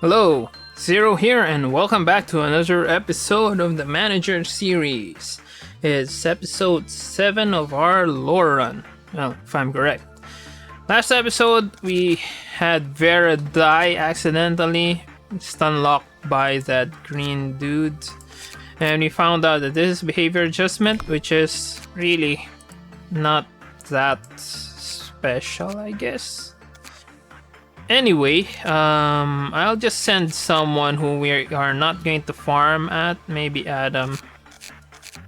Hello, Zero here, and welcome back to another episode of the Manager series. It's episode 7 of our lore run, well, if I'm correct. Last episode, we had Vera die accidentally, stunlocked by that green dude, and we found out that this is behavior adjustment, which is really not that special, I guess. Anyway, I'll just send someone who we are not going to farm at, maybe Adam,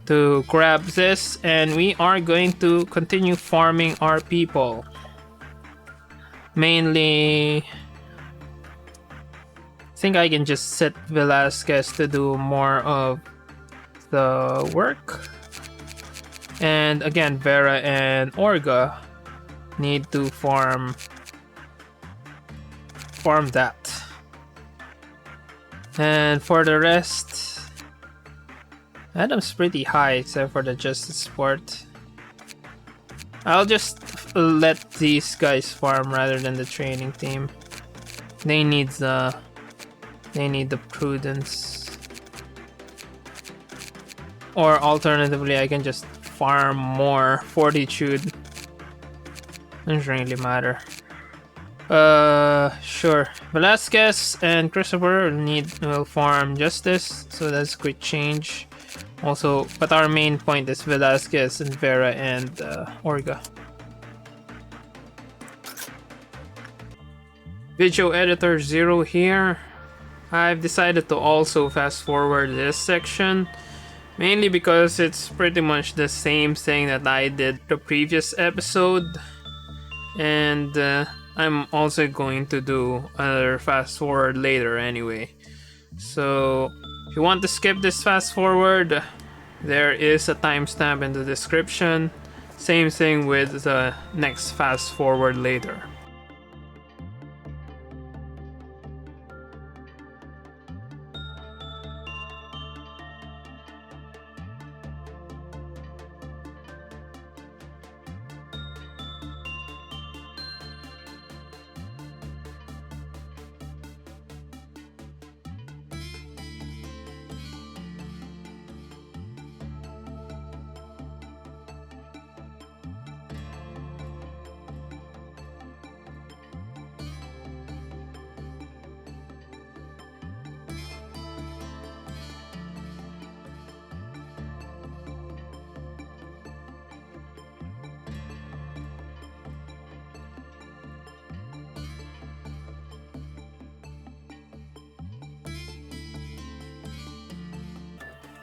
to grab this, and we are going to continue farming our people. Mainly, I think I can just set Velasquez to do more of the work. And again, Vera and Orga need to farm that. And for the rest, Adam's pretty high except for the justice sport. I'll just let these guys farm rather than the training team. They need the prudence. Or alternatively, I can just farm more fortitude. Doesn't really matter. Sure. Velasquez and Christopher will farm justice, so that's a quick change. Also, but our main point is Velasquez and Vera and Orga. Video editor Zero here. I've decided to also fast forward this section, mainly because it's pretty much the same thing that I did the previous episode, and I'm also going to do another fast forward later anyway. So if you want to skip this fast forward, there is a timestamp in the description. Same thing with the next fast forward later.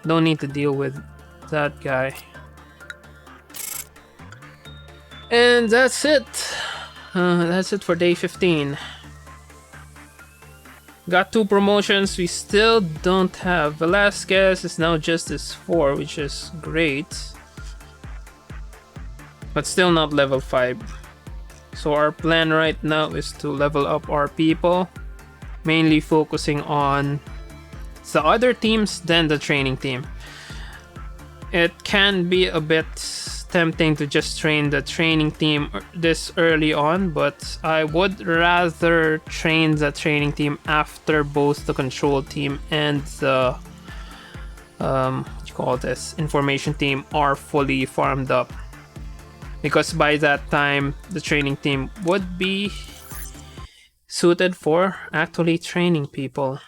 Don't need to deal with that guy. And that's it. That's it for day 15. Got 2 promotions. We still don't have Velasquez. It's now Justice 4, which is great. But still not level 5. So our plan right now is to level up our people. Mainly focusing on the other teams than the training team. It can be a bit tempting to just train the training team this early on, but I would rather train the training team after both the control team and the information team are fully farmed up, because by that time the training team would be suited for actually training people.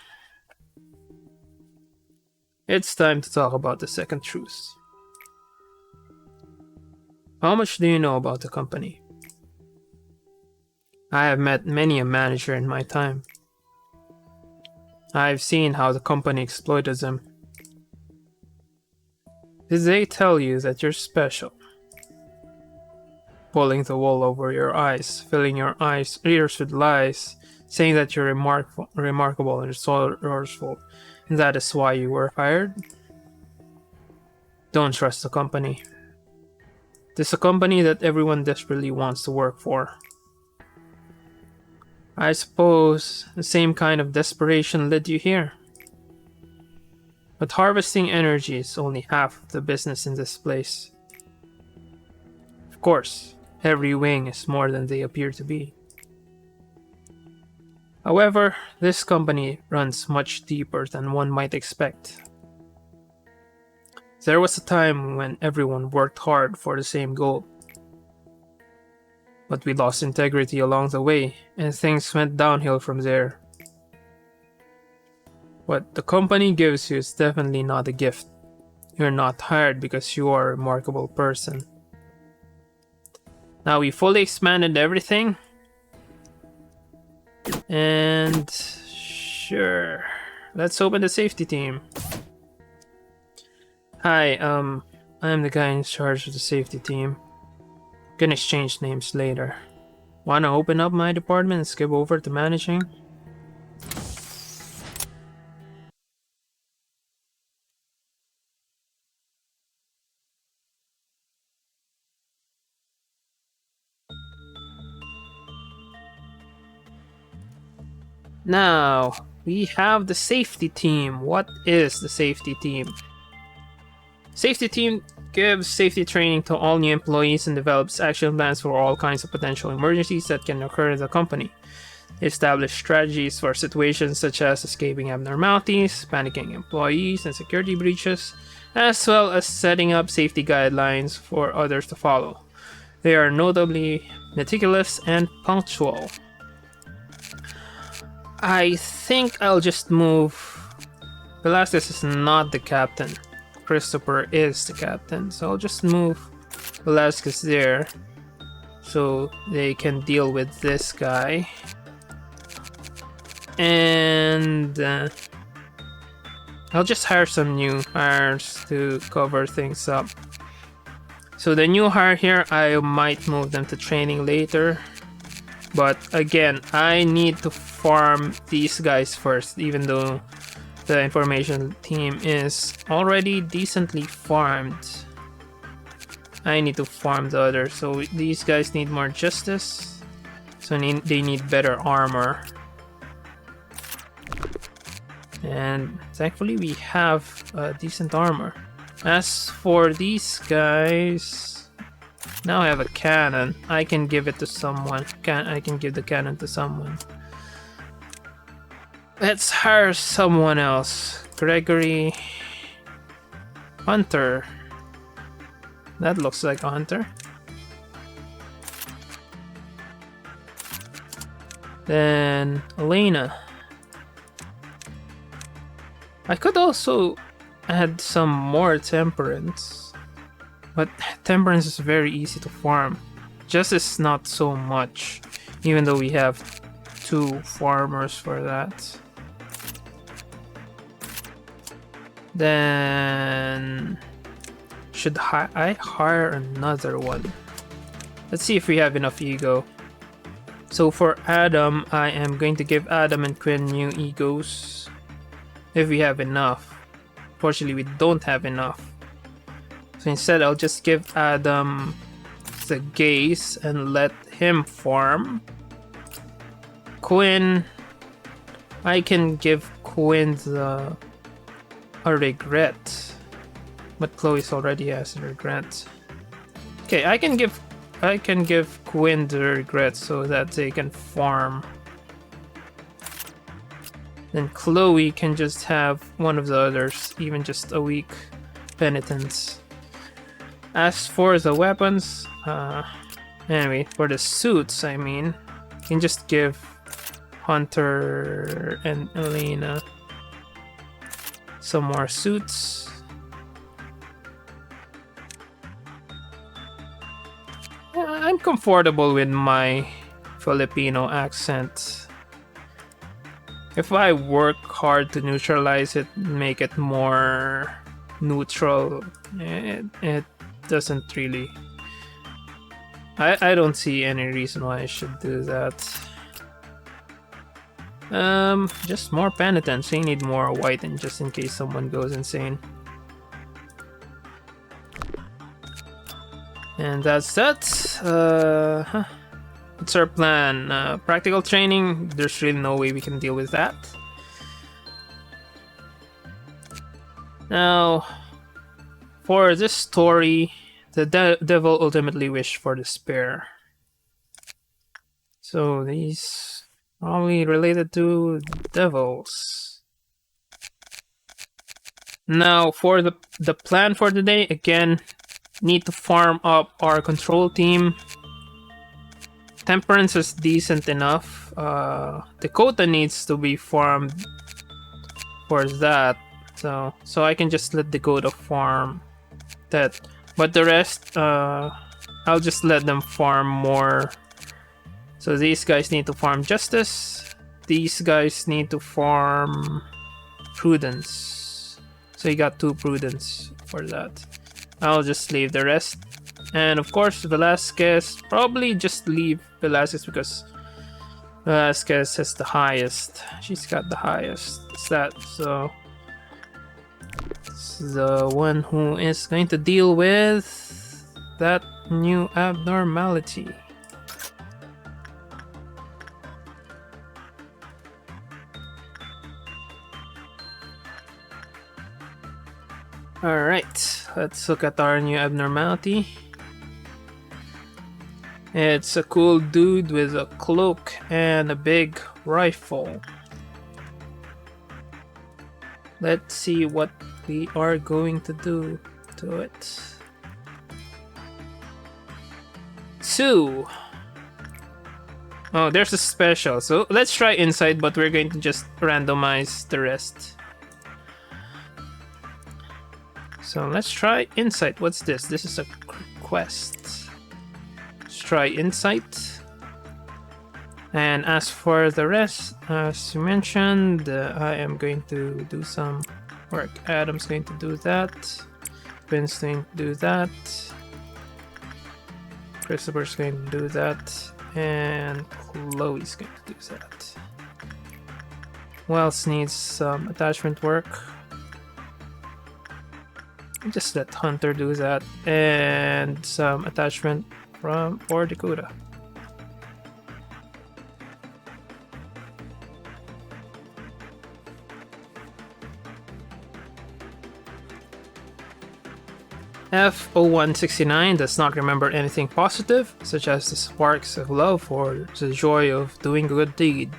It's time to talk about the second truth. How much do you know about the company? I have met many a manager in my time. I've seen how the company exploited them. Did they tell you that you're special? Pulling the wool over your eyes, filling your ears with lies, saying that you're remarkable and resourceful, and that is why you were fired? Don't trust the company. This is a company that everyone desperately wants to work for. I suppose the same kind of desperation led you here. But harvesting energy is only half of the business in this place. Of course, every wing is more than they appear to be. However, this company runs much deeper than one might expect. There was a time when everyone worked hard for the same goal. But we lost integrity along the way, and things went downhill from there. What the company gives you is definitely not a gift. You're not hired because you are a remarkable person. Now we fully expanded everything. And sure. Let's open the safety team. Hi, I'm the guy in charge of the safety team. Can exchange names later. Wanna open up my department and skip over to managing? Now, we have the safety team. What is the safety team? Safety team gives safety training to all new employees and develops action plans for all kinds of potential emergencies that can occur in the company. They establish strategies for situations such as escaping abnormalities, panicking employees, and security breaches, as well as setting up safety guidelines for others to follow. They are notably meticulous and punctual. I think I'll just move. Velasquez is not the captain. Christopher is the captain, so I'll just move Velasquez there so they can deal with this guy. And I'll just hire some new hires to cover things up. So the new hire here, I might move them to training later. But again, I need to farm these guys first, even though the information team is already decently farmed. I need to farm the others. So these guys need more justice. So they need better armor. And thankfully we have decent armor. As for these guys... Now I have a cannon. I can give it to someone. I can give the cannon to someone. Let's hire someone else. Gregory... Hunter. That looks like a hunter. Then Elena. I could also add some more temperance. But temperance is very easy to farm. Justice not so much, even though we have 2 farmers for that. Then should I hire another one? Let's see if we have enough ego. So for Adam, I am going to give Adam and Quinn new egos. If we have enough. Fortunately, we don't have enough. So instead, I'll just give Adam the gaze and let him farm. Quinn, I can give Quinn a regret, but Chloe's already has a regret. Okay, I can give Quinn the regret so that they can farm. Then Chloe can just have one of the others, even just a weak penitence. As for the weapons, anyway, for the suits, I mean, you can just give Hunter and Elena some more suits. I'm comfortable with my Filipino accent. If I work hard to neutralize it, make it more neutral, it doesn't really... I don't see any reason why I should do that. Just more penitence. We need more white, and just in case someone goes insane. And that's that. What's our plan? Practical training. There's really no way we can deal with that. Now, for this story, the devil ultimately wished for despair. So these Probably related to devils. Now, for the plan for the day, again, need to farm up our control team. Temperance is decent enough. Dakota needs to be farmed for that. So I can just let Dakota farm that. But the rest, I'll just let them farm more. So these guys need to farm justice. These guys need to farm prudence. So you got 2 prudence for that. I'll just leave the rest. And of course, Velasquez, probably just leave Velasquez because Velasquez has the highest. She's got the highest stat, so it's the one who is going to deal with that new abnormality. Alright, let's look at our new abnormality. It's a cool dude with a cloak and a big rifle. Let's see what we are going to do to it. 2. Oh, there's a special. So let's try inside, but we're going to just randomize the rest. So let's try insight. What's this? This is a quest. Let's try insight. And as for the rest, as you mentioned, I am going to do some work. Adam's going to do that. Ben's going to do that. Christopher's going to do that. And Chloe's going to do that. Who else needs some attachment work? Just let Hunter do that, and some attachment for Dakota. F0169 does not remember anything positive, such as the sparks of love or the joy of doing a good deed.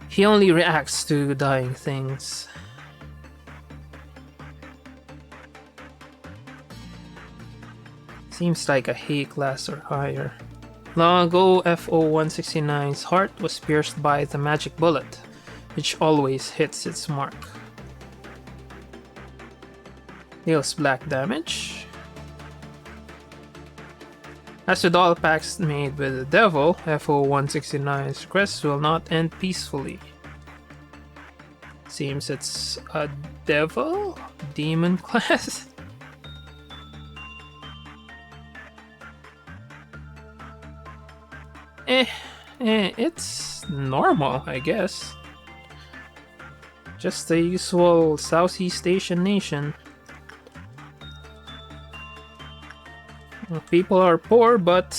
He only reacts to dying things. Seems like a Hay class or higher. Long ago, F0169's heart was pierced by the magic bullet, which always hits its mark. Deals black damage. As with all pacts made with the devil, F0169's quest will not end peacefully. Seems it's a devil? Demon class? It's normal, I guess. Just the usual Southeast Asian nation. People are poor, but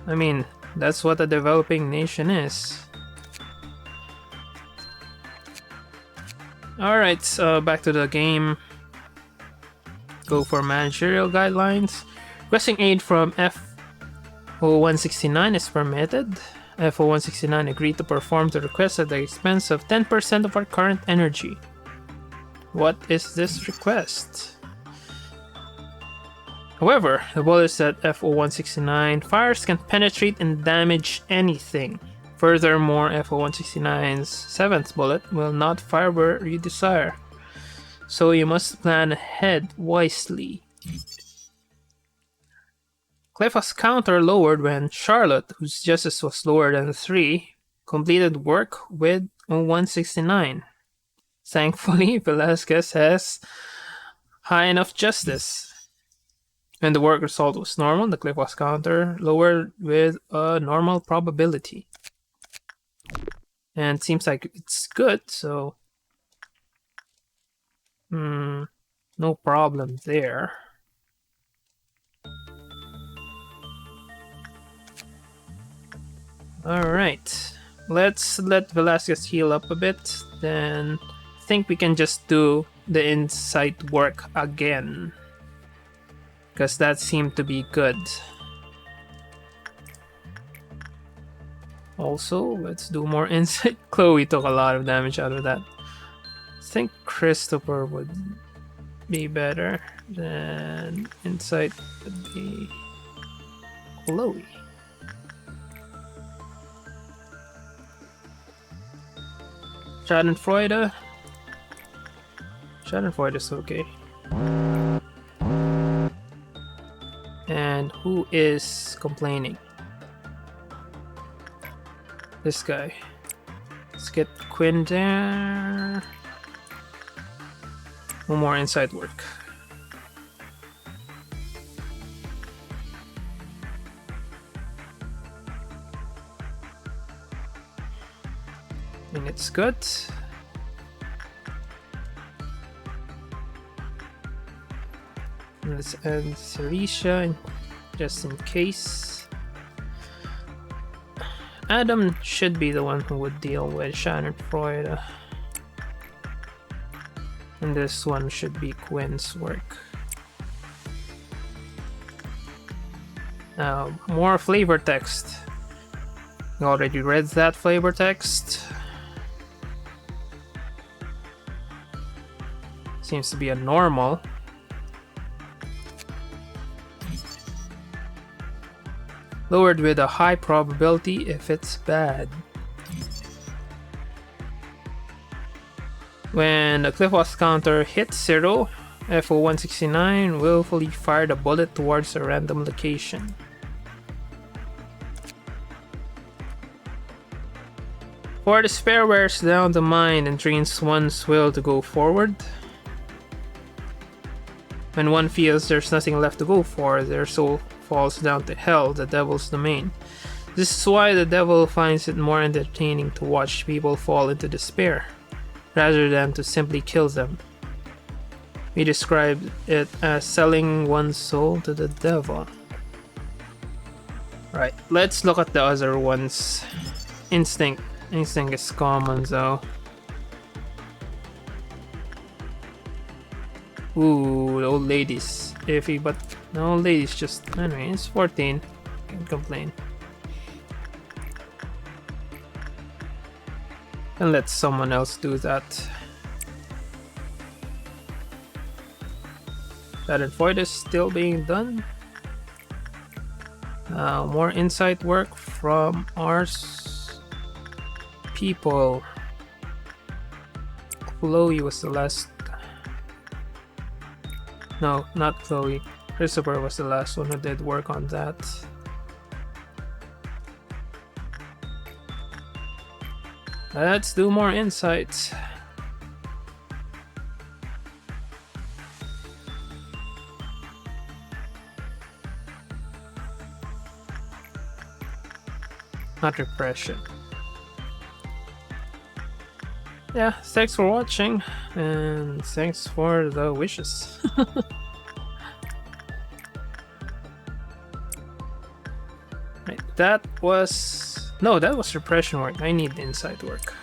I mean, that's what a developing nation is. Alright, so back to the game. Go for managerial guidelines. Requesting aid from F0169 is permitted. F0169 agreed to perform the request at the expense of 10% of our current energy. What is this request? However, the bullets that F0169 fires can penetrate and damage anything. Furthermore, F0169's 7th bullet will not fire where you desire, so you must plan ahead wisely. Clef's counter lowered when Charlotte, whose justice was lower than 3, completed work with 0169. Thankfully, Velasquez has high enough justice. When the work result was normal, the Clef's counter lowered with a normal probability. And it seems like it's good, so no problem there. Alright, let's let Velasquez heal up a bit, then I think we can just do the insight work again, because that seemed to be good. Also, let's do more insight. Chloe took a lot of damage out of that. I think Christopher would be better than insight would be Chloe. Schadenfreude. Schadenfreude is okay. And who is complaining? This guy. Let's get Quinn there. One more inside work. And it's good. And let's end Sirisha just in case. Adam should be the one who would deal with Schadenfreude. And this one should be Quinn's work. Now, more flavor text. You already read that flavor text. Seems to be a normal. Lowered with a high probability if it's bad. When the Cliffhouse counter hits 0, FO-169 willfully fired a bullet towards a random location. For despair wears down the mind and drains one's will to go forward. When one feels there's nothing left to go for, their soul falls down to hell, the devil's domain. This is why the devil finds it more entertaining to watch people fall into despair, rather than to simply kill them. We describe it as selling one's soul to the devil. Right, let's look at the other ones. Instinct. Instinct is common though. Ooh, the old lady's iffy, but the old lady's just... Anyway, it's 14. Can't complain. And let someone else do that. That void is still being done. More insight work from our people. Chloe was the last. No, not Chloe. Christopher was the last one who did work on that. Let's do more insights. Not repression. Yeah, thanks for watching, and thanks for the wishes. Right, that was... No, that was repression work. I need inside work.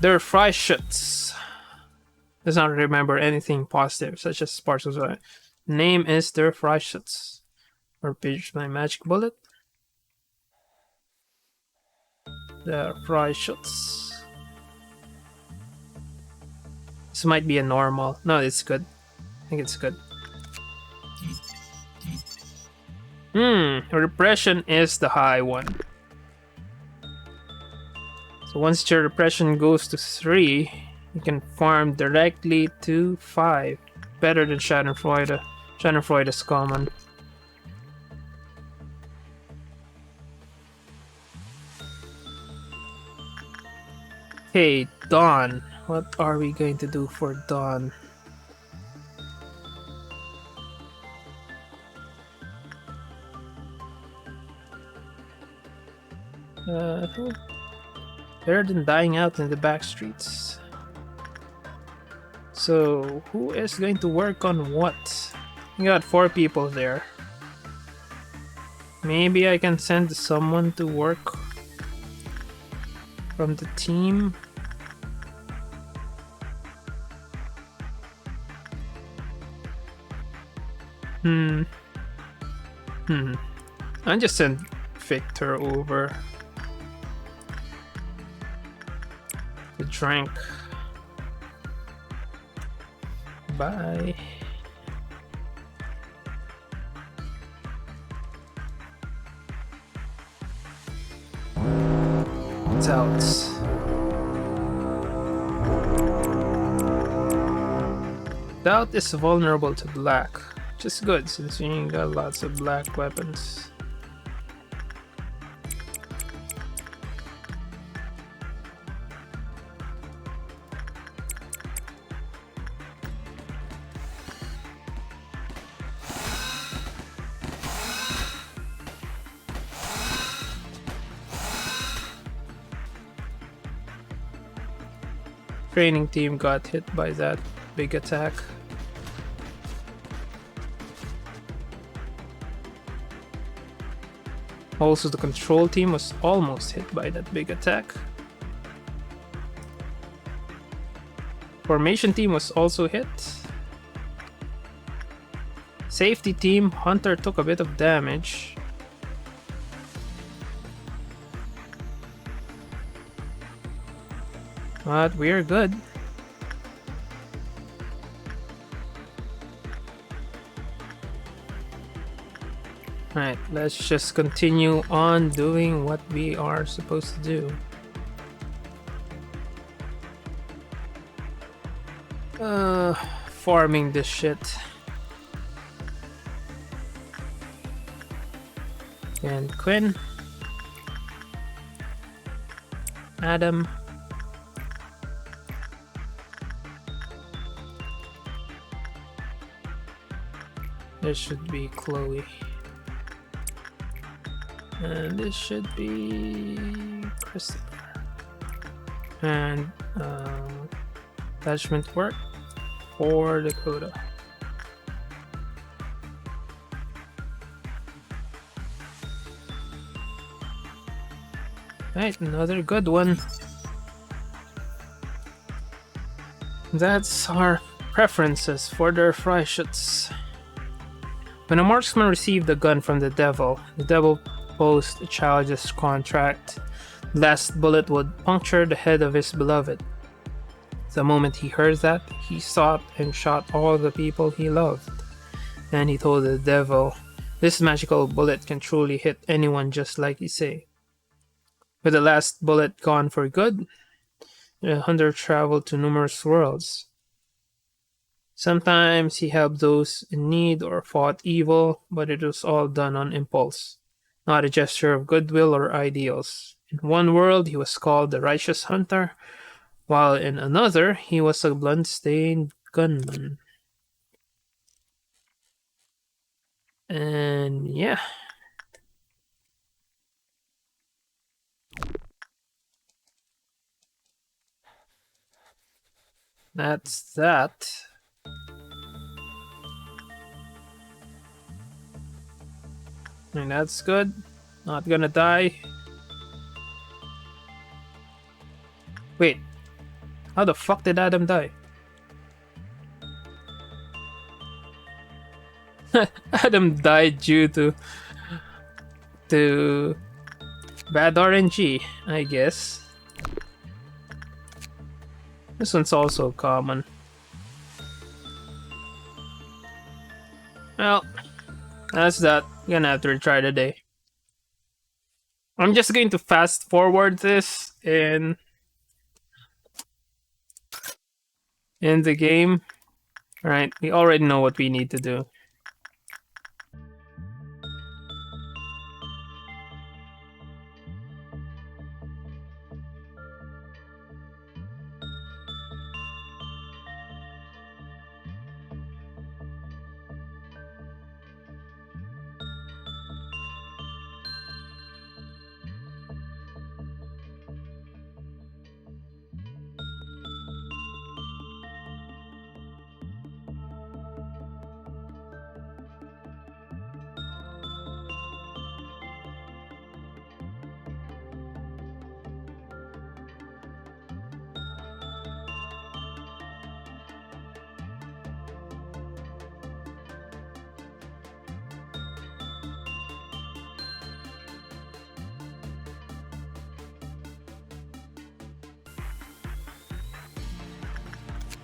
Der Freischütz. Does not remember anything positive, such as sparks of joy. Name is Der Freischütz. Or page my magic bullet. Der Freischütz. This might be a normal. No, it's good. I think it's good. Repression is the high one. So once your repression goes to 3, you can farm directly to 5. Better than Schadenfreude. Schadenfreude is common. Hey, Dawn. What are we going to do for Dawn? Better than dying out in the back streets. So, who is going to work on what? We got 4 people there. Maybe I can send someone to work from the team. I just sent Victor over to drink. Bye. Doubts. Doubt is vulnerable to black, which is good since you ain't got lots of black weapons. Training team got hit by that big attack. Also, the control team was almost hit by that big attack. Formation team was also hit. Safety team, Hunter took a bit of damage. But we're good. Alright, let's just continue on doing what we are supposed to do. Farming this shit. And Quinn. Adam. This should be Chloe. And this should be Christopher. And attachment work for Dakota. Right, another good one. That's our preferences for their Freischütz. When a marksman received a gun from the devil posed a childish contract. The last bullet would puncture the head of his beloved. The moment he heard that, he sought and shot all the people he loved. And he told the devil, "This magical bullet can truly hit anyone just like you say." With the last bullet gone for good, the hunter traveled to numerous worlds. Sometimes he helped those in need or fought evil, but it was all done on impulse, not a gesture of goodwill or ideals. In one world, he was called the Righteous Hunter, while in another, he was a blood-stained gunman. And yeah. That's that. And that's good. Not gonna die. Wait. How the fuck did Adam die? Adam died due to bad RNG, I guess. This one's also common. Well, that's that. Gonna have to retry today. I'm just going to fast forward this in the game. Alright, we already know what we need to do.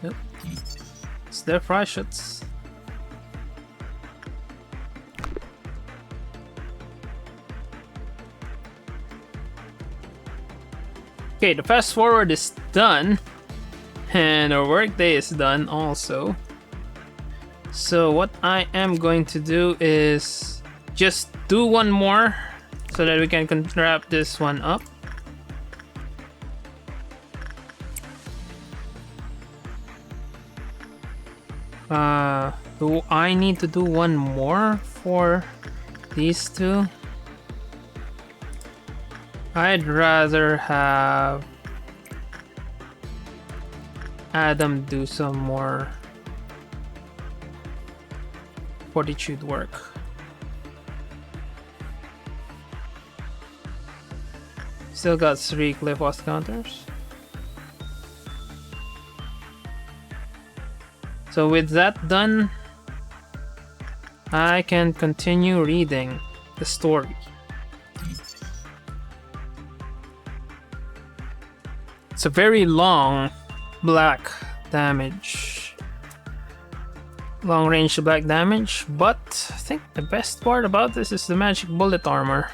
Yep. It's their fry shots. Okay, the fast forward is done. And our workday is done also. So what I am going to do is just do one more so that we can wrap this one up. Do I need to do one more for these two? I'd rather have Adam do some more fortitude work. Still got 3 cliff host counters. So with that done, I can continue reading the story. It's a very long black damage. Long range black damage, but I think the best part about this is the magic bullet armor.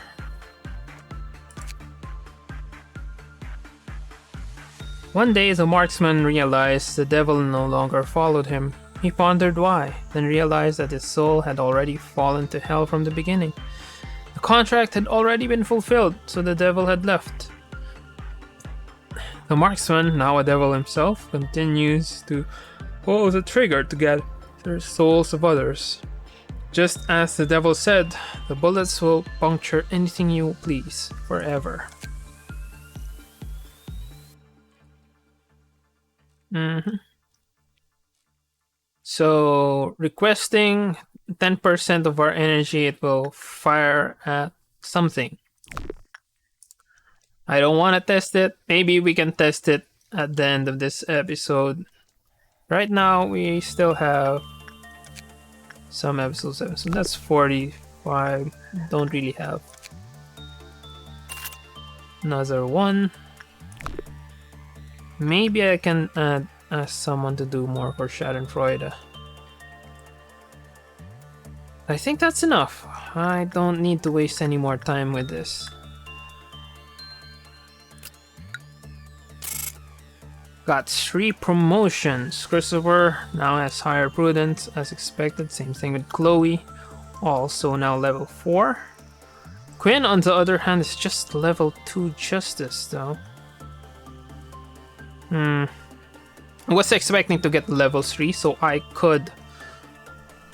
One day the marksman realized the devil no longer followed him. He pondered why, then realized that his soul had already fallen to hell from the beginning. The contract had already been fulfilled, so the devil had left. The marksman, now a devil himself, continues to pull the trigger to get the souls of others. Just as the devil said, the bullets will puncture anything you please, forever. So, requesting 10% of our energy, it will fire at something. I don't want to test it. Maybe we can test it at the end of this episode. Right now, we still have some episodes. So that's 45. Don't really have another one. Maybe I can ask someone to do more for Schadenfreude. I think that's enough. I don't need to waste any more time with this. Got 3 promotions. Christopher now has higher prudence as expected. Same thing with Chloe. Also now level 4. Quinn on the other hand is just level 2 justice though. I was expecting to get level 3 so I could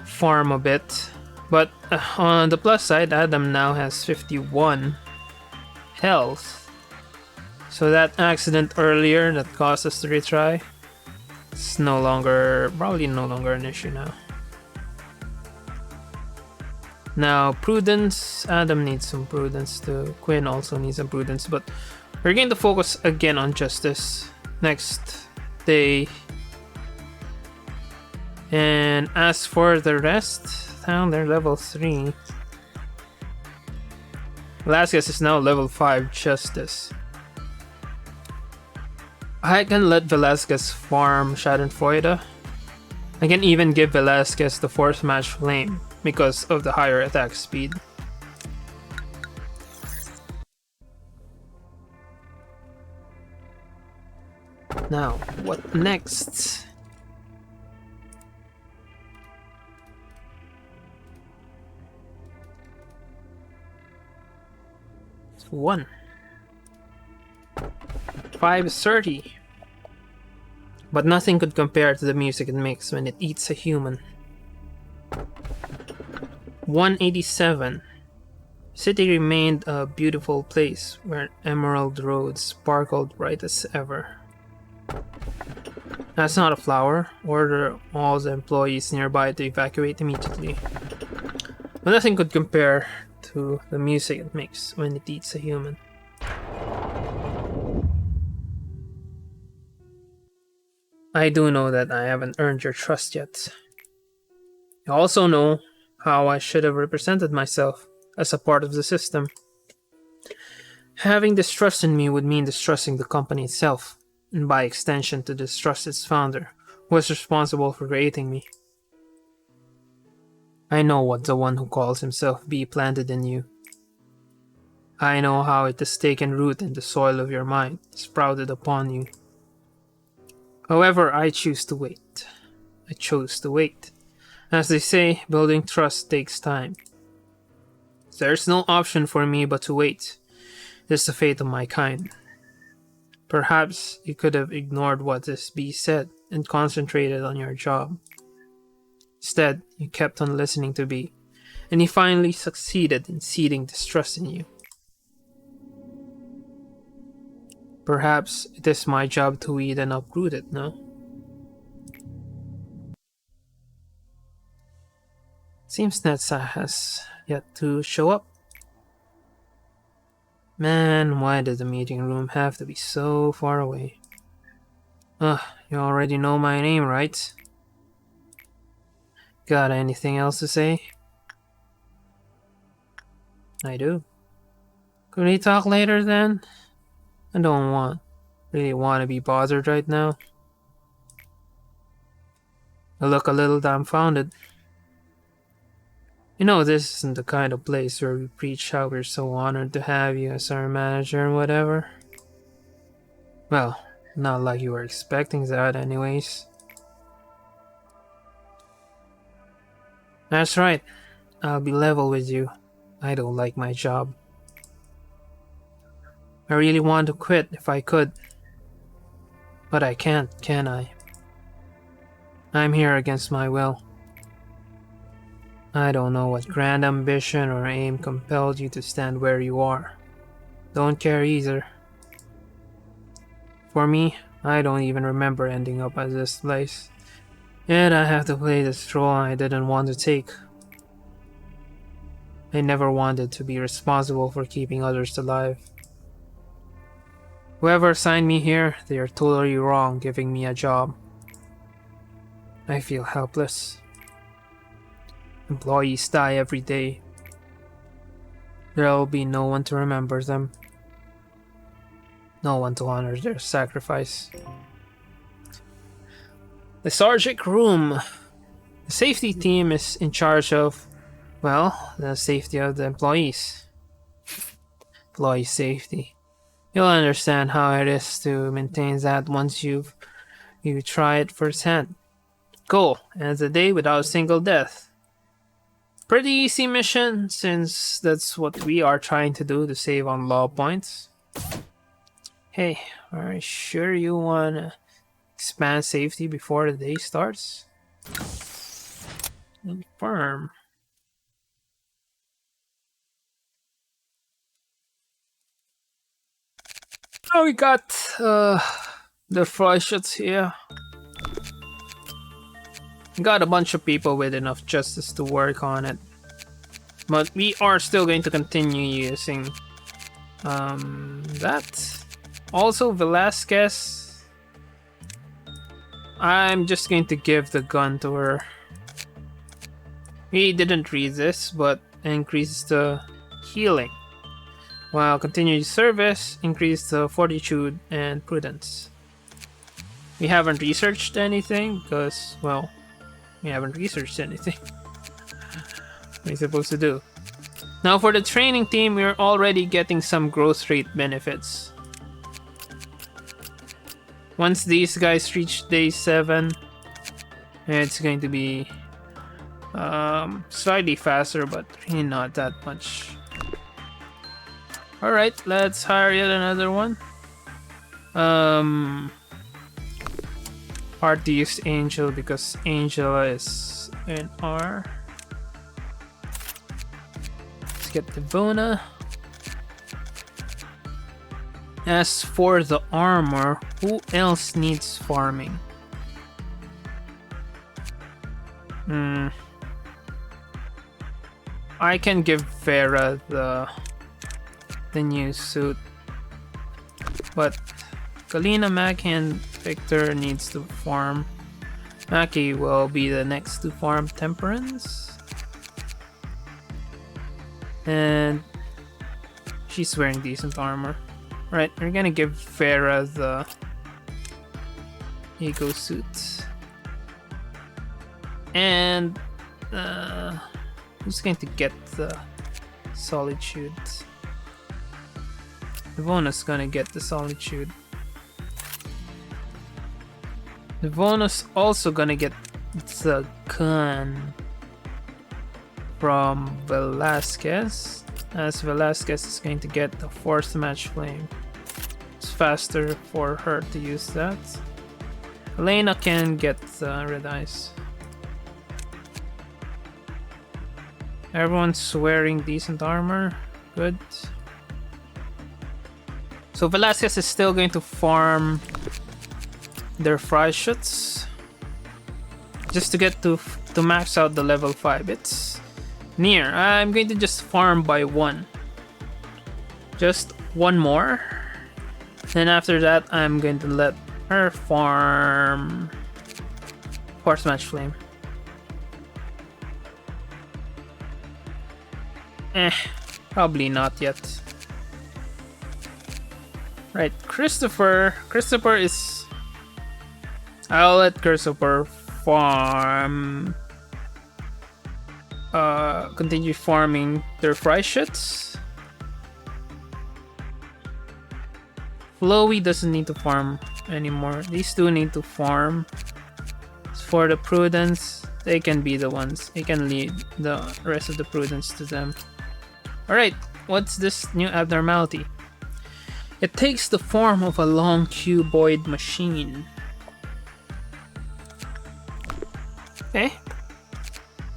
farm a bit. But on the plus side, Adam now has 51 health. So that accident earlier that caused us to retry, it's probably no longer an issue now. Now prudence, Adam needs some prudence too. Quinn also needs some prudence, but we're going to focus again on justice next day. And as for the rest, down they're level 3. Velasquez is now level 5 justice. I can let Velasquez farm Schadenfreude. I can even give Velasquez the Force Match Flame because of the higher attack speed. Now, what next? It's 1. 530. But nothing could compare to the music it makes when it eats a human. 187. City remained a beautiful place where emerald roads sparkled bright as ever. That's not a flower. Order all the employees nearby to evacuate immediately. But nothing could compare to the music it makes when it eats a human. I do know that I haven't earned your trust yet. I also know how I should have represented myself as a part of the system. Having distrust in me would mean distrusting the company itself, and by extension to distrust its founder, was responsible for creating me. I know what the one who calls himself B planted in you. I know how it has taken root in the soil of your mind, sprouted upon you. However, I choose to wait. I chose to wait. As they say, building trust takes time. There's no option for me but to wait. It is the fate of my kind. Perhaps you could have ignored what this bee said and concentrated on your job. Instead, you kept on listening to B, and he finally succeeded in seeding distrust in you. Perhaps it is my job to weed and uproot it, no? Seems Netsa has yet to show up. Man, why did the meeting room have to be so far away? You already know my name, right? Got anything else to say? I do. Could we talk later then? I don't really want to be bothered right now. I look a little dumbfounded. You know, this isn't the kind of place where we preach how we're so honored to have you as our manager and whatever. Well, not like you were expecting that anyways. That's right. I'll be level with you. I don't like my job. I really want to quit if I could. But I can't, can I? I'm here against my will. I don't know what grand ambition or aim compelled you to stand where you are. Don't care either. For me, I don't even remember ending up at this place. Yet I have to play this role I didn't want to take. I never wanted to be responsible for keeping others alive. Whoever assigned me here, they are totally wrong giving me a job. I feel helpless. Employees die every day. There'll be no one to remember them. No one to honor their sacrifice. The Sargic room. The safety team is in charge of, well, the safety of the employees. Employee safety. You'll understand how it is to maintain that once you try it firsthand. Cool, ends the day without a single death. Pretty easy mission, since that's what we are trying to do to save on law points. Hey, are you sure you wanna expand safety before the day starts? Confirm. Oh, we got the fry shots here. Got a bunch of people with enough justice to work on it. But we are still going to continue using that. Also, Velasquez. I'm just going to give the gun to her. We didn't read this, but increases the healing. While continued service increases the fortitude and prudence. We haven't researched anything because, well, we haven't researched anything. What are you supposed to do? Now for the training team, we're already getting some growth rate benefits. Once these guys reach day 7, it's going to be slightly faster, but really not that much. Alright, let's hire yet another one. Hard to use Angel because Angela is an R. Let's get the Bona. As for the armor, who else needs farming? I can give Vera the new suit, but Kalina, Maki, and Victor needs to farm. Maki will be the next to farm Temperance, and she's wearing decent armor. Right, we're gonna give Vera the Ego suit. And who's going to get the Solitude? Livona's gonna get the Solitude. Livona's also gonna get the gun from Velasquez, as Velasquez is going to get the Force Match Flame. It's faster for her to use that. Elena can get the Red Eyes. Everyone's wearing decent armor. Good. So Velasquez is still going to farm their fry shots just to get to max out the level 5. It's near. I'm going to just farm by 1. Just 1 more. Then after that, I'm going to let her farm Force Match Flame. Probably not yet. Right, Christopher is... I'll let Christopher farm... continue farming their fry shits. Chloe doesn't need to farm anymore. These two need to farm. For the Prudence, they can be the ones. They can lead the rest of the Prudence to them. Alright, what's this new abnormality? It takes the form of a long cuboid machine. Okay.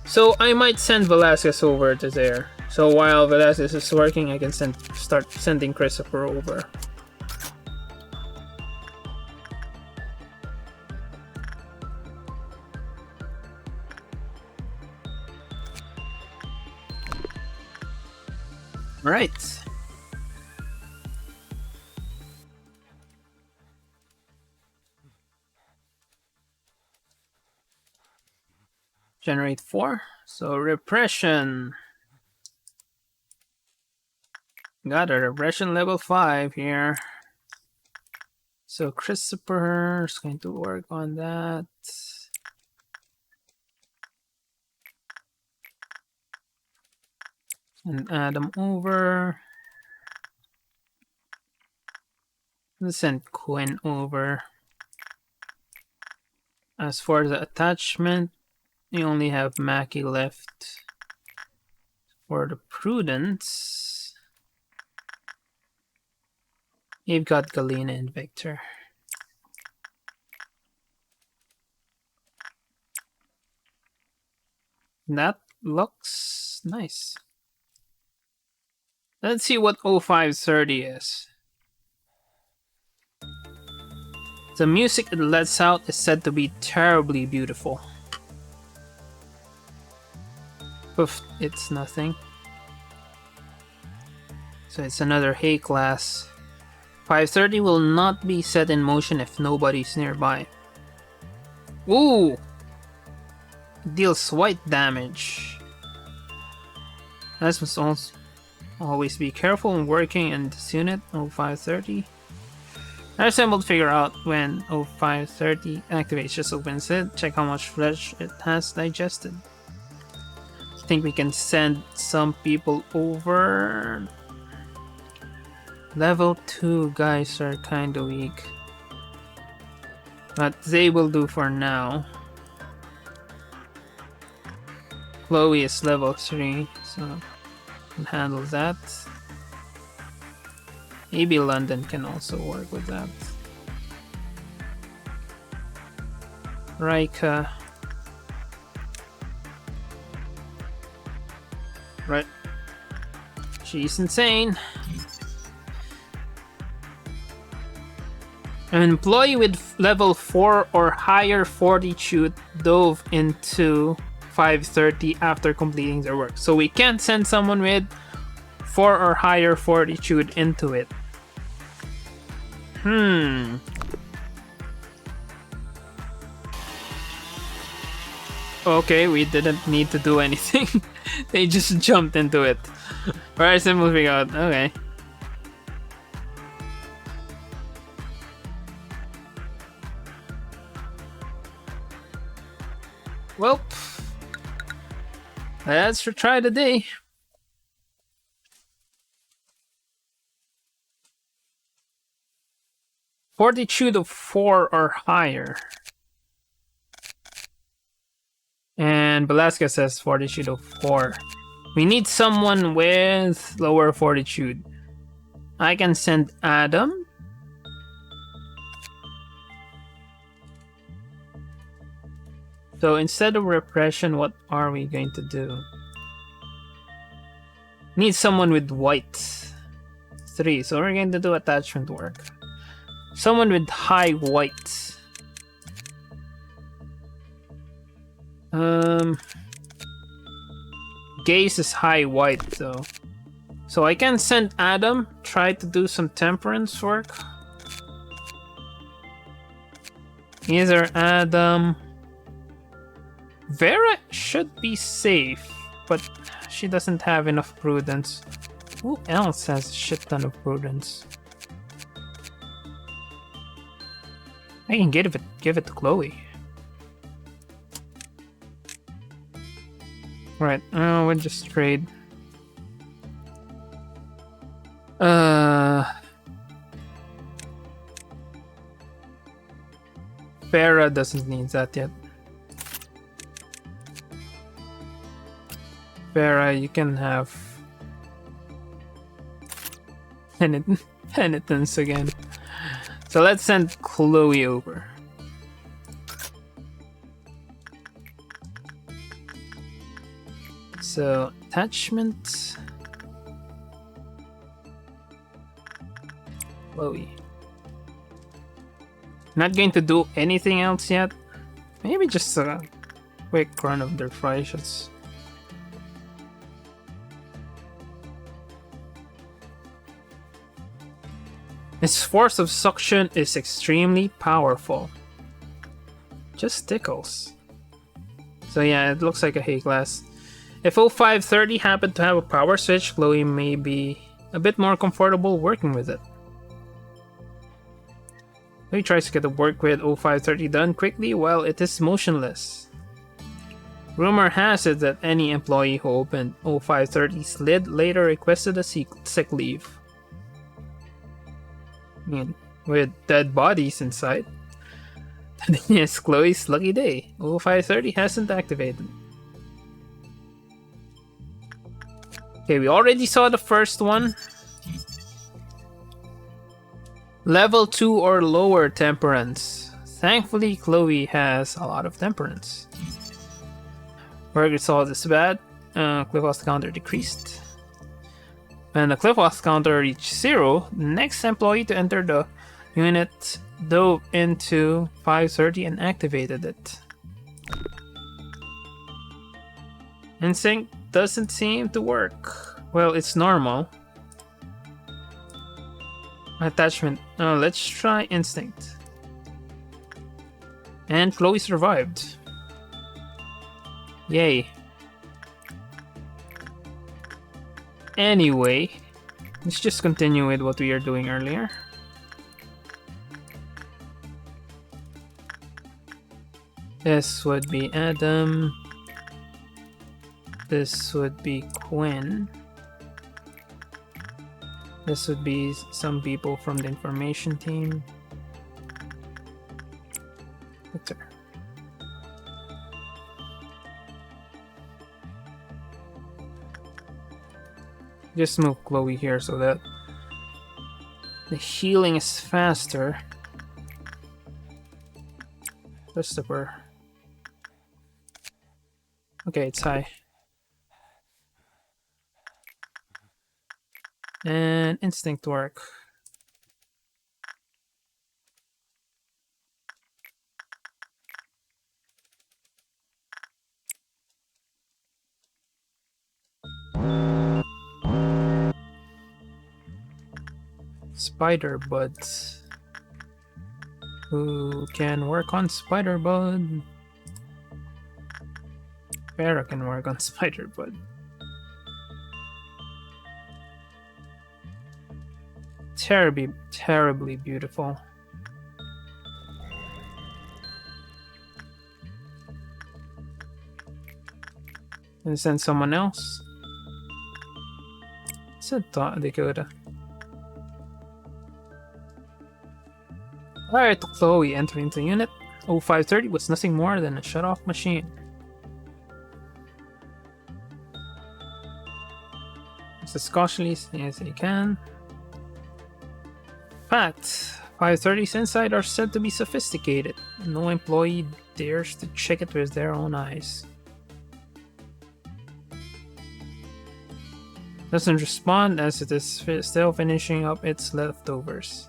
So I might send Velasquez over to there. So while Velasquez is working, I can start sending Christopher over. Right. Generate 4. So repression. Got a repression level 5 here. So Christopher's going to work on that. And add them over. Let's send Quinn over. As for the attachment, you only have Mackie left. For the Prudence, you've got Galena and Victor. That looks nice. Let's see what 0530 is. The music it lets out is said to be terribly beautiful. Oof, it's nothing. So it's another Hay class. 530 will not be set in motion if nobody's nearby. Ooh! Deals white damage. That must also always be careful when working in this unit. 0530. I was able to figure out when 0530 activates. Just opens it. Check how much flesh it has digested. I think we can send some people over. Level 2 guys are kinda weak. But they will do for now. Chloe is level 3, so can handle that. Maybe London can also work with that. Rika. Right. She's insane. An employee with level 4 or higher fortitude dove into 530 after completing their work. So we can't send someone with 4 or higher fortitude into it. Okay, we didn't need to do anything. They just jumped into it. Alright, so moving out. Okay. Well, Let's retry the day. Fortitude of 4 or higher. And Velasquez says fortitude of 4. We need someone with lower fortitude. I can send Adam. So instead of repression, what are we going to do? Need someone with white. 3. So we're going to do attachment work. Someone with high white. Gaze is high white though. So I can send Adam, try to do some temperance work. Either Adam. Vera should be safe, but she doesn't have enough prudence. Who else has a shit ton of prudence? I can give it to Chloe. Right, we'll just trade. Farah doesn't need that yet. Farah, you can have penitence again. So let's send Chloe over. So attachment. Chloe. Not going to do anything else yet. Maybe just a quick run of their fry shots. Its force of suction is extremely powerful. Just tickles. So yeah, it looks like a hay glass. If 0530 happened to have a power switch, Chloe may be a bit more comfortable working with it. Chloe tries to get the work with 0530 done quickly while it is motionless. Rumor has it that any employee who opened 0530's lid later requested a sick leave. I mean, with dead bodies inside. Today is Chloe's lucky day. 0530 hasn't activated. Okay, we already saw the first one. Level 2 or lower temperance. Thankfully, Chloe has a lot of temperance. Work result is bad. Cliff Loss counter decreased. When the Cliff Loss counter reached 0, the next employee to enter the unit dove into 530 and activated it. Instinct doesn't seem to work. Well, it's normal. Attachment. Let's try Instinct. And Chloe survived. Yay. Anyway, let's just continue with what we were doing earlier. This would be Adam. This would be Quinn. This would be some people from the information team. Victor. Just move Chloe here so that the healing is faster. Christopher. Okay, it's high. And instinct work. Spider buds. Who can work on spider bud? Farah can work on spider bud. Terribly beautiful. and send someone else. It's a Dakota. Alright, Chloe entering the unit. 0530 was nothing more than a shut-off machine. As cautiously as they can. Fact, 530's inside are said to be sophisticated. No employee dares to check it with their own eyes. Doesn't respond as it is still finishing up its leftovers.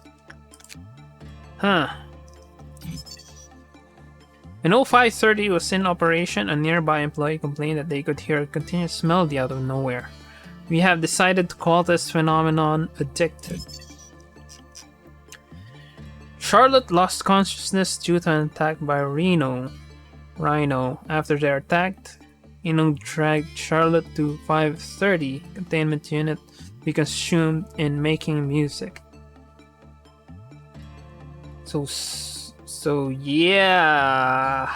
Huh. When 0530 was in operation, a nearby employee complained that they could hear a continuous smell out of nowhere. We have decided to call this phenomenon addictive. Charlotte lost consciousness due to an attack by Rhino. After their attack, Eno dragged Charlotte to 530 containment unit to be consumed in making music. So yeah.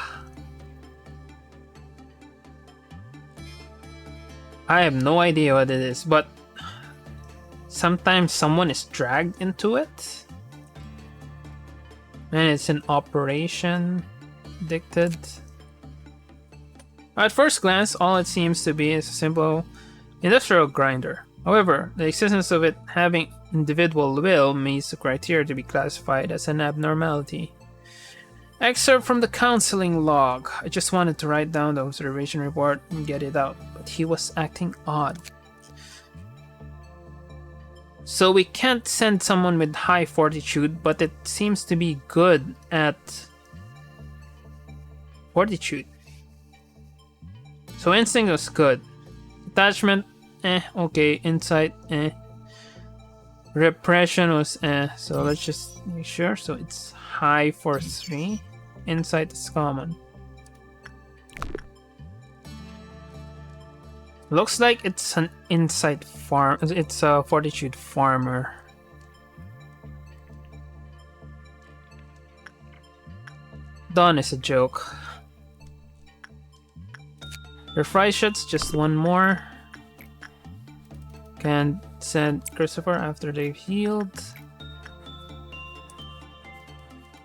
I have no idea what it is, but sometimes someone is dragged into it. And it's an operation addicted. At first glance, all it seems to be is a simple industrial grinder. However, the existence of it having individual will meets the criteria to be classified as an abnormality. Excerpt from the counseling log. I just wanted to write down the observation report and get it out, but he was acting odd. So we can't send someone with high fortitude, but it seems to be good at fortitude. So instinct was good. Attachment, okay. Insight, Repression was, So let's just make sure. So it's high for 3. Insight is common. Looks like it's an insight farm. It's a fortitude farmer. Dawn is a joke. Refry shots, just one more. Can send Christopher after they've healed.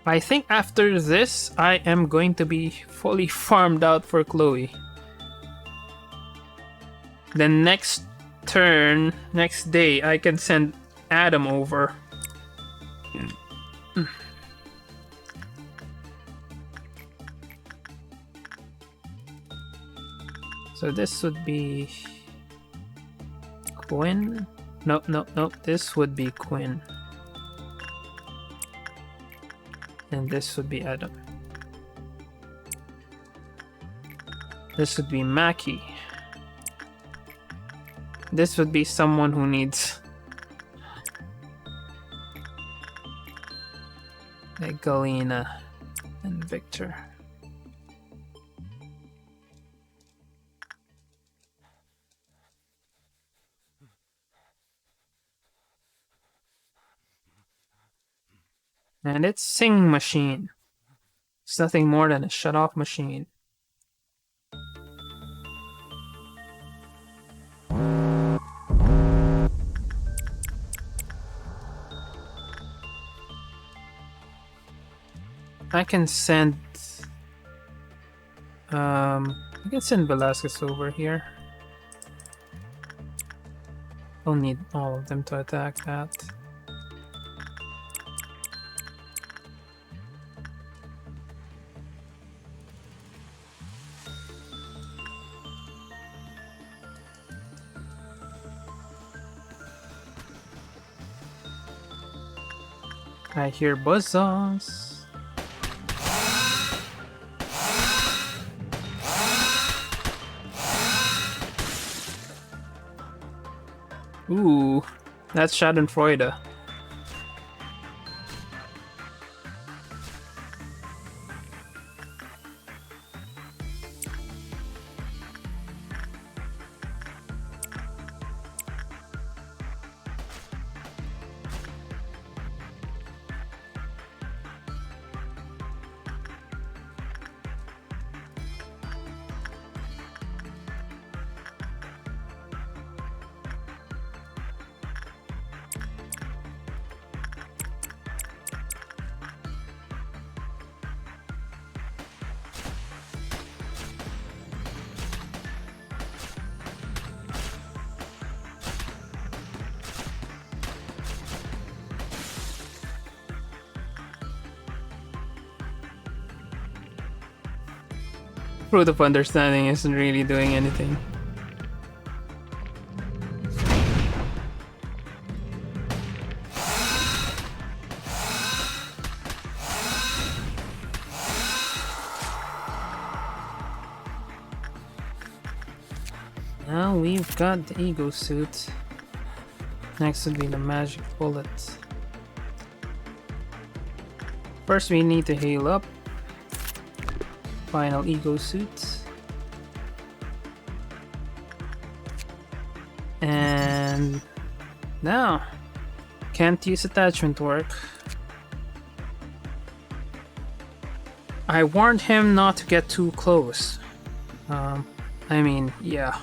I think after this, I am going to be fully farmed out for Chloe. The next turn, next day, I can send Adam over. So this would be Quinn. Nope. This would be Quinn. And this would be Adam. This would be Mackie. This would be someone who needs like Galena and Victor. And it's Sing Machine. It's nothing more than a shut-off machine. I can send Velasquez over here. Don't need all of them to attack that. I hear buzzsaws. Ooh, that's Schadenfreude. Fruit of understanding isn't really doing anything. Now we've got the ego suit. Next would be the magic bullet. First we need to heal up. Final ego suit. And now can't use attachment work. I warned him not to get too close. I mean, yeah.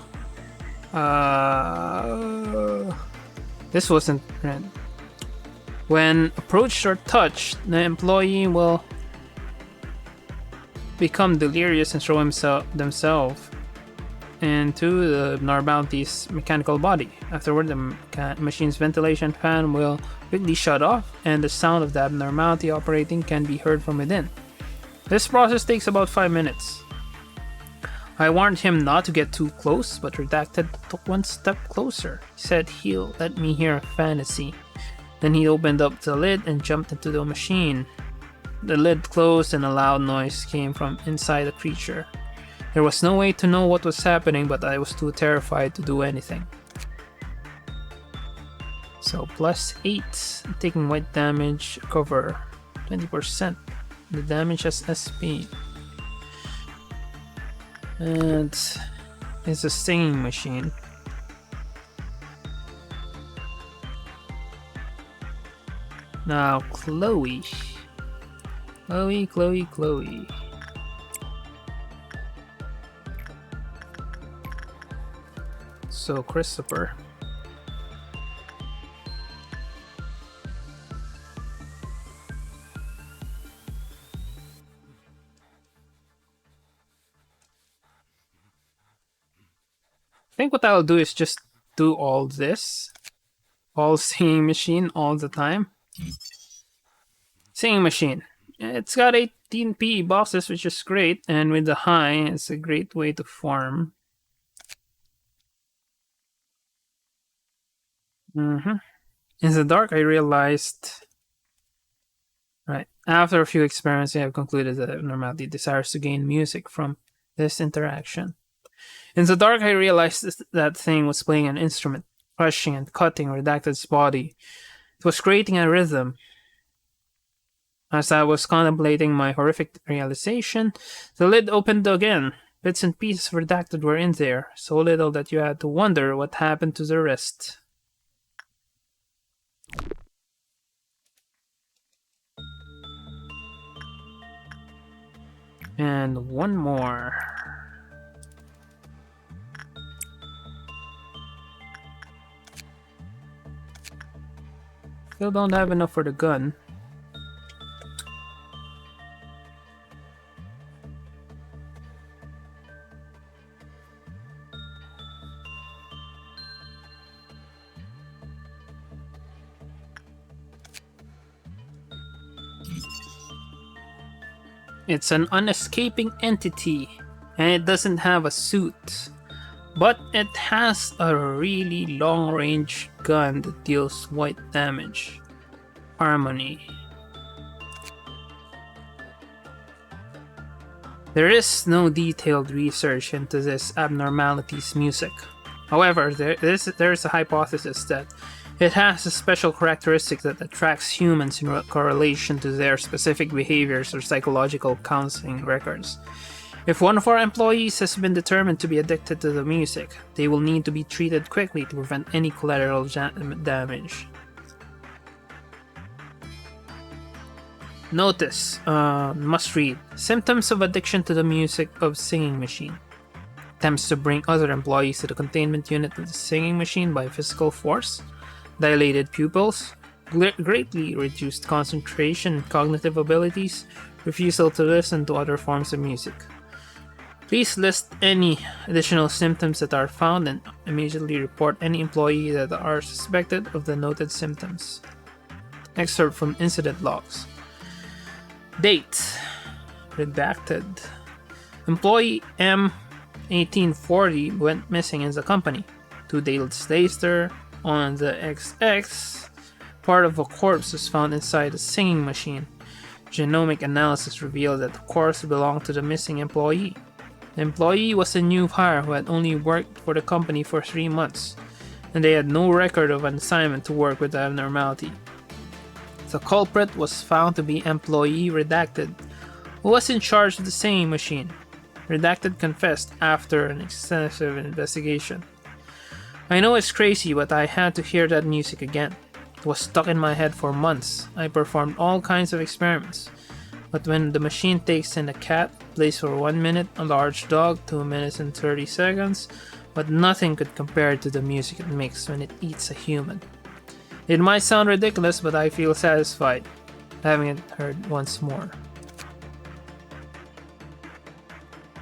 This wasn't right. When approached or touched, the employee will become delirious and throw themselves into the abnormality's mechanical body. Afterward, the machine's ventilation fan will quickly shut off, and the sound of the abnormality operating can be heard from within. This process takes about 5 minutes. I warned him not to get too close, but Redacted took one step closer. He said he'll let me hear a fantasy. Then he opened up the lid and jumped into the machine. The lid closed and a loud noise came from inside the creature. There was no way to know what was happening, but I was too terrified to do anything. So +8, taking white damage, cover 20%. The damage as SP. And it's a singing machine. Now Chloe. Chloe. So Christopher. I think what I'll do is just do all this. All singing machine all the time. Singing machine. It's got 18 PE boxes, which is great, and with the high, it's a great way to farm. In the dark, I realized... Right, after a few experiments, I have concluded that abnormality desires to gain music from this interaction. In the dark, I realized that thing was playing an instrument, crushing and cutting Redacted's body. It was creating a rhythm. As I was contemplating my horrific realization, the lid opened again. Bits and pieces of Redacted were in there, so little that you had to wonder what happened to the rest. And one more. Still don't have enough for the gun. It's an unescaping entity, and it doesn't have a suit. But it has a really long-range gun that deals white damage. Harmony. There is no detailed research into this abnormality's music. However, there is a hypothesis that it has a special characteristic that attracts humans in correlation to their specific behaviors or psychological counseling records. If one of our employees has been determined to be addicted to the music, they will need to be treated quickly to prevent any collateral damage. Notice, must read, symptoms of addiction to the music of singing machine. Attempts to bring other employees to the containment unit of the singing machine by physical force. Dilated pupils. Greatly reduced concentration and cognitive abilities. Refusal to listen to other forms of music. Please list any additional symptoms that are found and immediately report any employee that are suspected of the noted symptoms. Excerpt from incident logs. Date. Redacted. Employee M1840 went missing in the company. 2 days later, on the XX, part of a corpse was found inside a singing machine. Genomic analysis revealed that the corpse belonged to the missing employee. The employee was a new hire who had only worked for the company for 3 months, and they had no record of an assignment to work with the abnormality. The culprit was found to be employee Redacted, who was in charge of the singing machine. Redacted confessed after an extensive investigation. I know it's crazy, but I had to hear that music again. It was stuck in my head for months. I performed all kinds of experiments. But when the machine takes in a cat, plays for 1 minute, a large dog, 2 minutes and 30 seconds, but nothing could compare to the music it makes when it eats a human. It might sound ridiculous, but I feel satisfied having it heard once more.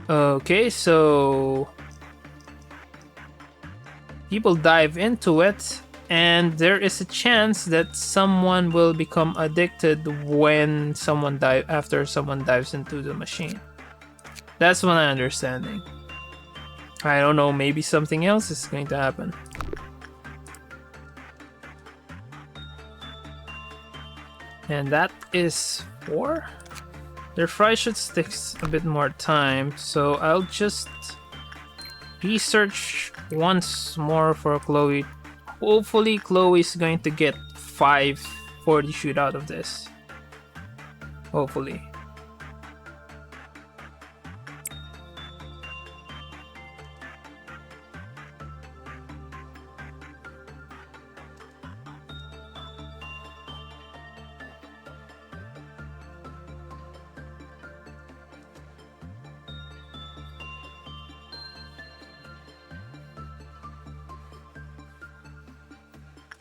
Okay, so people dive into it, and there is a chance that someone will become addicted when after someone dives into the machine. That's what I'm understanding. I don't know, maybe something else is going to happen. And that is 4. Their fry should take a bit more time, so I'll just research once more for Chloe. Hopefully Chloe's going to get 540 shoot out of this. Hopefully.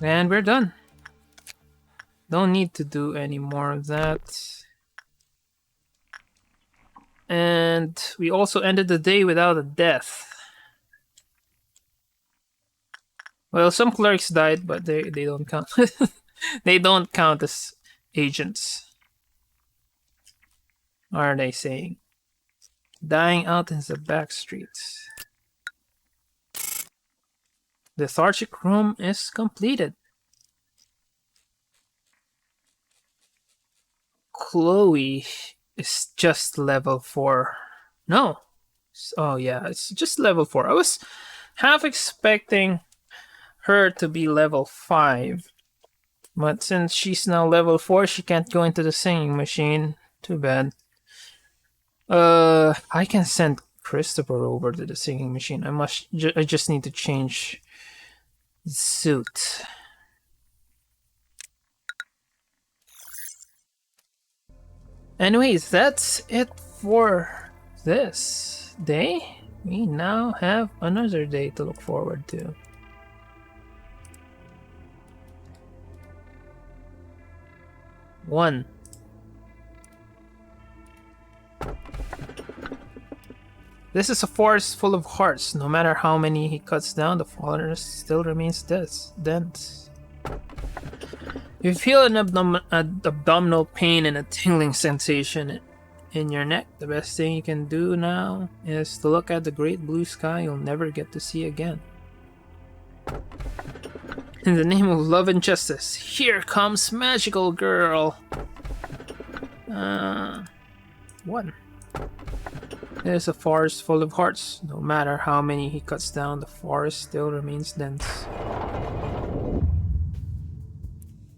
And we're done. Don't need to do any more of that. And we also ended the day without a death. Well, some clerks died, but they don't count. They don't count as agents. What are they saying? Dying out in the back streets. The lethargic room is completed. Chloe is just level 4. No. Oh yeah, it's just level 4. I was half expecting her to be level 5. But since she's now level 4, she can't go into the singing machine. Too bad. I can send Christopher over to the singing machine. I just need to change the suit. Anyways, that's it for this day. We now have another day to look forward to. One. This is a forest full of hearts. No matter how many he cuts down, the forest still remains dense. If you feel an abdominal pain and a tingling sensation in your neck, the best thing you can do now is to look at the great blue sky you'll never get to see again. In the name of love and justice, here comes Magical Girl! 1. There's a forest full of hearts. No matter how many he cuts down, the forest still remains dense.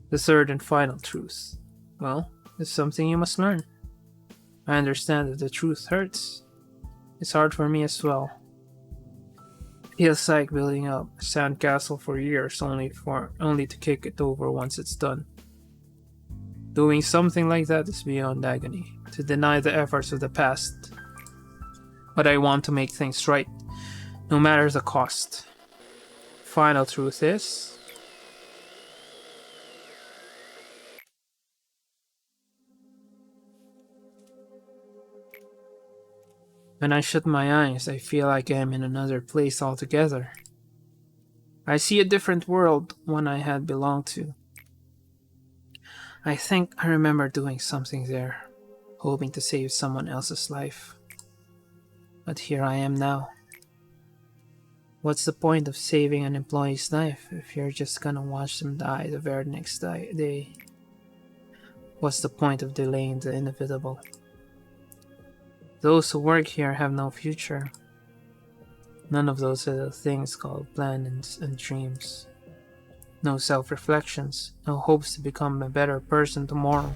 The third and final truth. Well, it's something you must learn. I understand that the truth hurts. It's hard for me as well. It feels like building up a sandcastle for years only to kick it over once it's done. Doing something like that is beyond agony, to deny the efforts of the past. But I want to make things right, no matter the cost. Final truth is, when I shut my eyes, I feel like I'm in another place altogether. I see a different world, one I had belonged to. I think I remember doing something there, hoping to save someone else's life. But here I am now. What's the point of saving an employee's life if you're just gonna watch them die the very next day? What's the point of delaying the inevitable? Those who work here have no future. None of those little things called plans and dreams. No self-reflections, no hopes to become a better person tomorrow.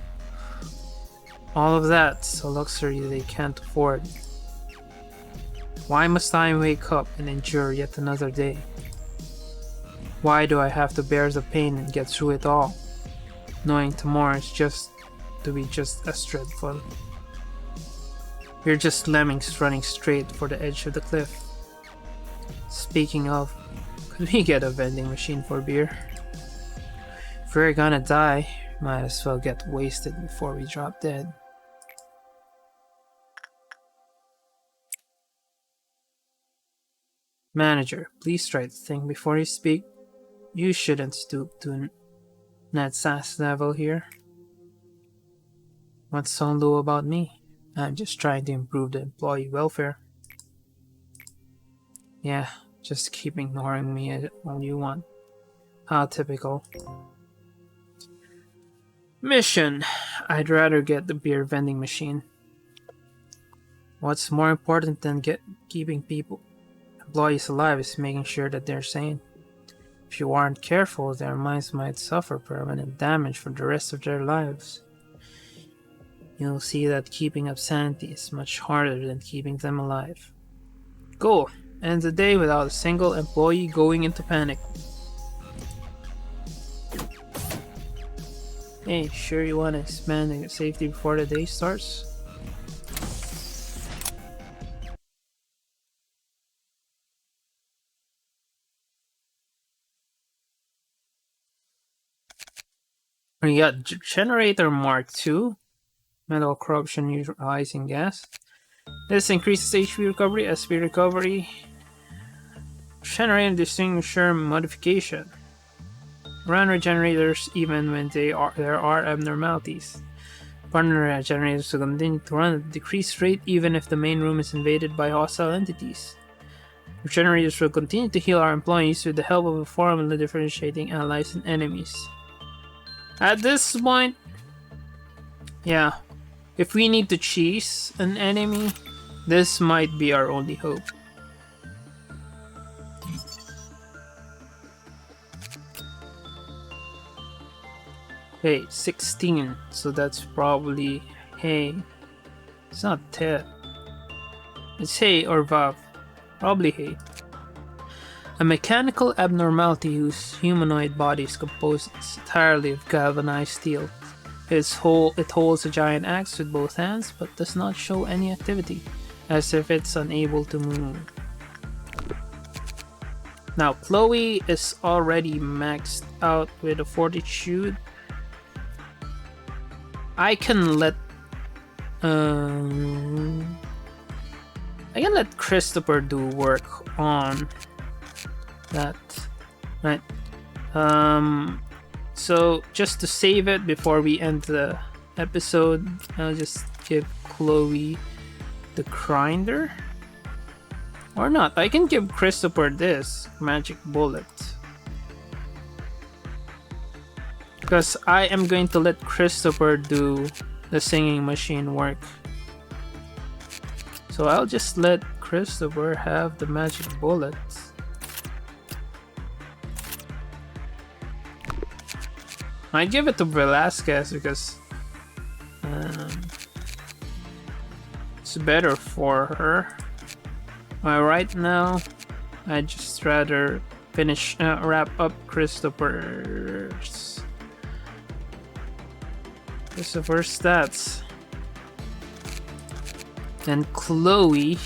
All of that's a luxury they can't afford. Why must I wake up and endure yet another day? Why do I have to bear the pain and get through it all, knowing tomorrow is just to be just as dreadful? We're just lemmings running straight for the edge of the cliff. Speaking of, could we get a vending machine for beer? If we're gonna die, might as well get wasted before we drop dead. Manager, please try to think before you speak. You shouldn't stoop to Ned Sass level here. What's so low about me? I'm just trying to improve the employee welfare. Yeah, just keep ignoring me all you want. How typical. Mission. I'd rather get the beer vending machine. What's more important than keeping employees alive is making sure that they're sane. If you aren't careful, their minds might suffer permanent damage for the rest of their lives. You'll see that keeping up sanity is much harder than keeping them alive. Cool. End the day without a single employee going into panic. Hey, sure you want to expand the safety before the day starts? We got Generator Mark II, Metal Corruption Neutralizing Gas. This increases HP recovery, SP recovery, Generator Distinguisher Modification. Run regenerators even when there are abnormalities. Partner generators will continue to run at a decreased rate even if the main room is invaded by hostile entities. Regenerators will continue to heal our employees with the help of a formula differentiating allies and enemies. At this point, yeah, if we need to cheese an enemy, this might be our only hope. Okay, 16, so that's probably hay. It's not te. It's hay or vav. Probably hay. A mechanical abnormality whose humanoid body is composed entirely of galvanized steel. It holds a giant axe with both hands, but does not show any activity, as if it's unable to move. Now, Chloe is already maxed out with a fortitude. I can let Christopher do work on that, right? So just to save it before we end the episode, I'll just give Chloe the grinder. Or not, I can give Christopher this magic bullet. Because I am going to let Christopher do the singing machine work. So I'll just let Christopher have the magic bullet. I'd give it to Velasquez because it's better for her. Right now, I'd just rather wrap up Christopher's stats. And Chloe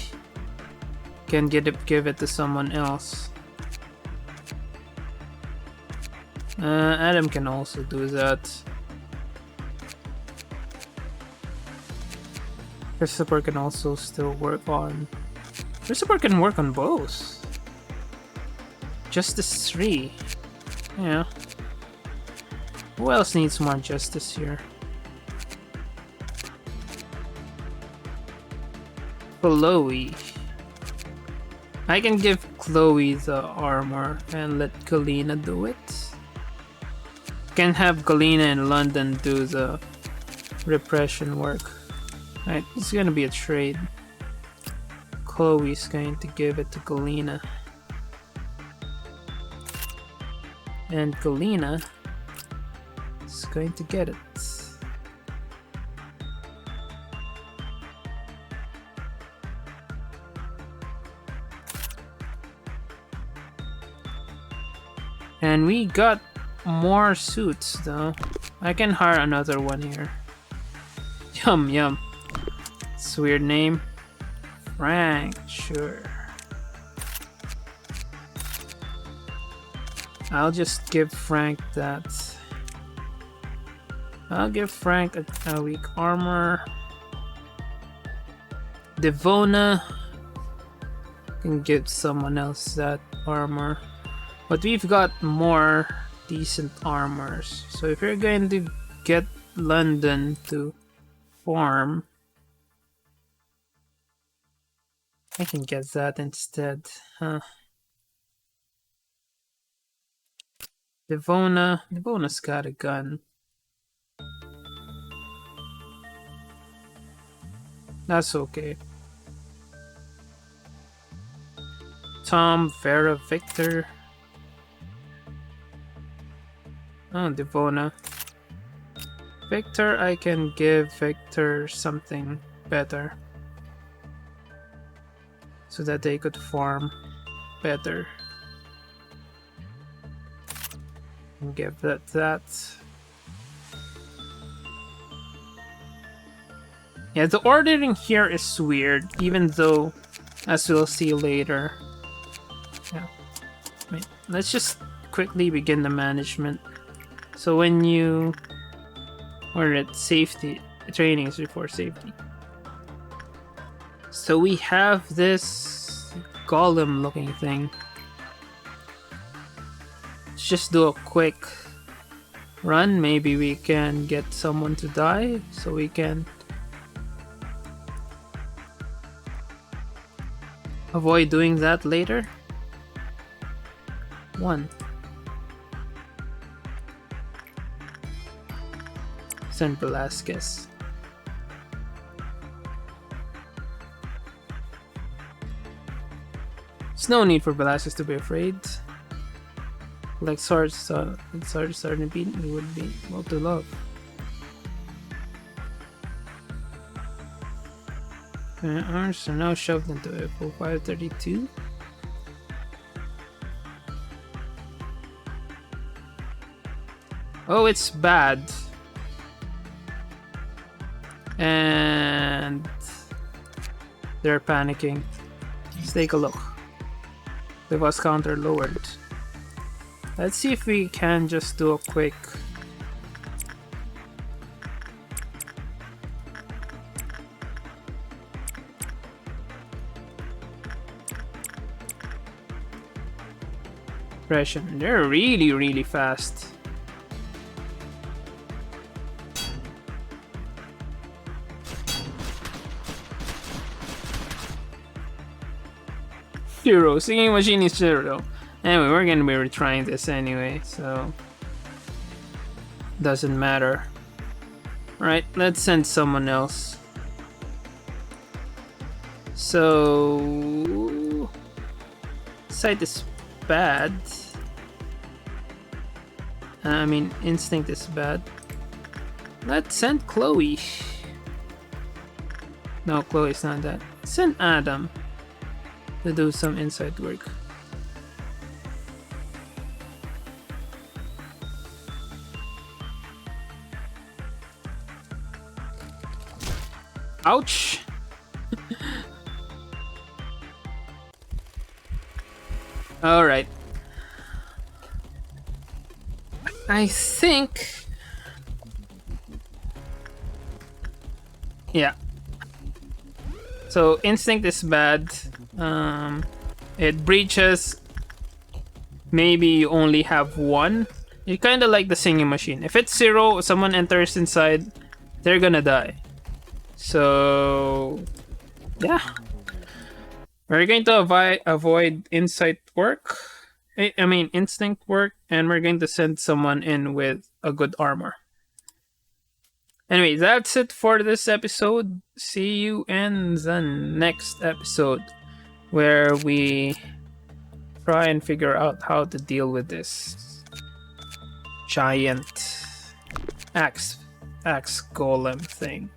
can give it to someone else. Adam can also do that. Christopher can also still work on... Christopher can work on both. Justice 3. Yeah. Who else needs more justice here? Chloe. I can give Chloe the armor and let Galena do it. Can have Galena in London do the repression work. Right, it's gonna be a trade. Chloe's going to give it to Galena. And Galena is going to get it. And we got more suits though. I can hire another one here. Yum yum. It's a weird name. Frank, sure. I'll just give Frank that. I'll give Frank a weak armor. Devona can give someone else that armor. But we've got more decent armors. So if you're going to get London to farm, I can get that instead. Huh. Devona's got a gun. That's okay. Tom, Vera, Victor. Oh, Devona. Victor, I can give Victor something better. So that they could farm better. And give that. Yeah, the ordering here is weird, even though, as we'll see later. Yeah. Wait, let's just quickly begin the management. So when you or at safety, training is before safety. So we have this golem looking thing. Let's just do a quick run. Maybe we can get someone to die so we can avoid doing that later. One. Send Velasquez. There's no need for Velasquez to be afraid. Like Sarge starting to beat, he would be well to love. Arms are now shoved into F 532. Oh, it's bad. And they're panicking. Let's take a look. The bus counter lowered. Let's see if we can just do a quick impression. They're really fast. Zero. Singing machine is zero. Anyway, we're gonna be retrying this anyway, so doesn't matter. Right, let's send someone else. So sight is bad. I mean, instinct is bad. Let's send Chloe. No, Chloe's not that. Send Adam to do some inside work. Ouch! Alright. I think... yeah. So, instinct is bad. It breaches. Maybe you only have one. You kind of like the singing machine. If it's zero, someone enters inside, they're gonna die. So, yeah. We're going to avoid insight work. I mean, instinct work, and we're going to send someone in with a good armor. Anyway, that's it for this episode. See you in the next episode, where we try and figure out how to deal with this giant axe golem thing.